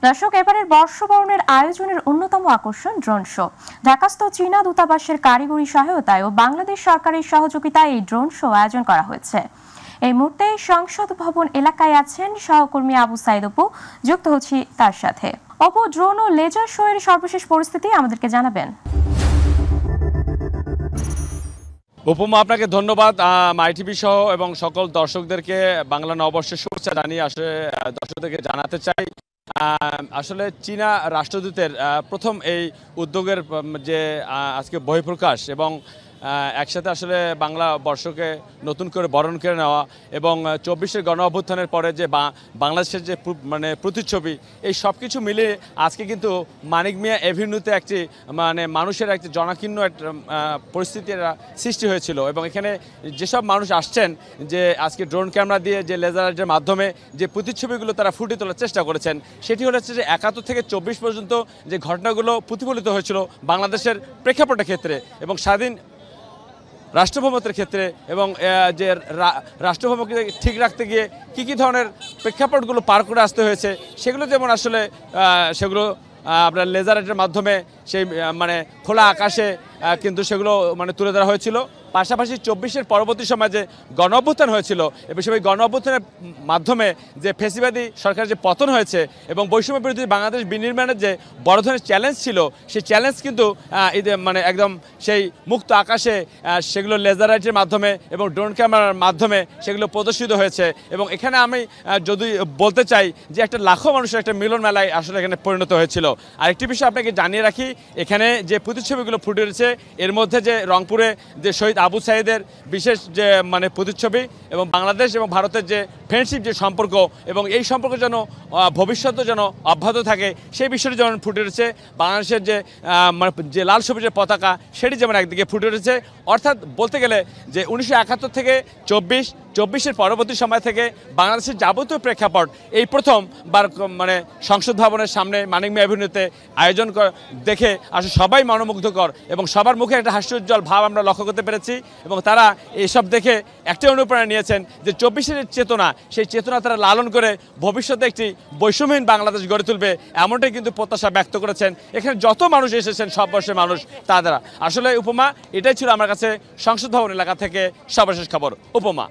দর্শক, এবারের বর্ষবরণের আয়োজনের অন্যতম আকর্ষণ ড্রোন শো। ঢাকাস্থ চীনা দূতাবাসের কারিগরি সহায়তায় ও বাংলাদেশ সরকারের সহযোগিতায় এই ড্রোন শো আয়োজন করা হয়েছে। এই মুহূর্তে সংসদ ভবন এলাকায় আছেন সহকর্মী আবু সাইদ অপু, যুক্ত হচ্ছি তার সাথে। অপু, ড্রোন ও লেজার শো এর সর্বশেষ পরিস্থিতি আমাদেরকে জানাবেন। উপমা, আপনাকে ধন্যবাদ। মাইটিভি সহ এবং সকল দর্শকদেরকে বাংলা নববর্ষের শুভেচ্ছা জানিয়ে আসলে দর্শকদেরকে জানাতে চাই, আসলে চীনা রাষ্ট্রদূতের প্রথম এই উদ্যোগের যে আজকে বহিঃপ্রকাশ এবং একসাথে আসলে বাংলা বর্ষকে নতুন করে বরণ করে নেওয়া এবং 24-এর গণ অভ্যুত্থানের পরে যে বাংলাদেশের যে প্রতিচ্ছবি, এই সব কিছু মিলিয়ে আজকে কিন্তু মানিক মিয়া এভিনিউতে একটি মানুষের একটি জনাকীর্ণ পরিস্থিতির সৃষ্টি হয়েছিল। এবং এখানে যেসব মানুষ আসছেন, যে আজকে ড্রোন ক্যামেরা দিয়ে যে লেজারের মাধ্যমে যে প্রতিচ্ছবিগুলো তারা ফুটিয়ে তোলার চেষ্টা করেছেন, সেটি হচ্ছে যে 71 থেকে 24 পর্যন্ত যে ঘটনাগুলো প্রতিফলিত হয়েছিল বাংলাদেশের প্রেক্ষাপটের ক্ষেত্রে এবং স্বাধীন রাষ্ট্রভূমতের ক্ষেত্রে, এবং যে রাষ্ট্রভূমকে ঠিক রাখতে গিয়ে কী ধরনের প্রেক্ষাপটগুলো পার করে আসতে হয়েছে, সেগুলো যেমন আসলে সেগুলো আপনার লেজারের মাধ্যমে সেই খোলা আকাশে কিন্তু সেগুলো তুলে ধরা হয়েছিল। পাশাপাশি 24-এর পরবর্তী সময় যে গণ অভ্যুত্থান হয়েছিল এবং সেই গণ অভ্যুত্থানের মাধ্যমে যে ফ্যাসিবাদী সরকারের যে পতন হয়েছে এবং বৈষম্য বিরোধী বাংলাদেশ বিনির্মাণের যে বড় ধরনের চ্যালেঞ্জ ছিল, সেই চ্যালেঞ্জ কিন্তু একদম সেই মুক্ত আকাশে সেগুলো লেজারাইটের মাধ্যমে এবং ড্রোন ক্যামেরার মাধ্যমে সেগুলো প্রদর্শিত হয়েছে। এবং এখানে আমি যদি বলতে চাই যে একটা লাখো মানুষের একটা মিলন মেলায় আসলে এখানে পরিণত হয়েছিল। আরেকটি বিষয় আপনাকে জানিয়ে রাখি, এখানে যে প্রতিচ্ছবিগুলো ফুটে উঠেছে, এর মধ্যে যে রংপুরে যে শহীদ আবু সাইদের বিশেষ যে প্রতিচ্ছবি এবং বাংলাদেশ এবং ভারতের যে ফ্রেন্ডশিপ যে সম্পর্ক, এবং এই সম্পর্ক যেন ভবিষ্যতে যেন অব্যাহত থাকে, সেই বিষয়টি যেমন ফুটে উঠেছে। বাংলাদেশের যে লাল সবুজের পতাকা, সেটি যেমন একদিকে ফুটে উঠেছে। অর্থাৎ বলতে গেলে যে 1971 থেকে 24-এর পরবর্তী সময় থেকে বাংলাদেশের যাবতীয় প্রেক্ষাপট এই প্রথমবার সংসদ ভবনের সামনে মানিক মিয়া এভিনিউতে আয়োজন দেখে আসলে সবাই মনোমুগ্ধকর এবং সবার মুখে একটা হাস্যোজ্জ্বল ভাব আমরা লক্ষ্য করতে পেরেছি। এবং তারা এইসব দেখে একটি অনুপ্রেরণা নিয়েছেন যে 24-এর চেতনা, সেই চেতনা তারা লালন করে ভবিষ্যতে একটি বৈষম্যহীন বাংলাদেশ গড়ে তুলবে, এমনটাই কিন্তু প্রত্যাশা ব্যক্ত করেছেন এখানে যত মানুষ এসেছেন, সব বর্ষের মানুষ তারা। আসলে উপমা, এটাই ছিল আমার কাছে সংসদ ভবন এলাকা থেকে সর্বশেষ খবর। উপমা।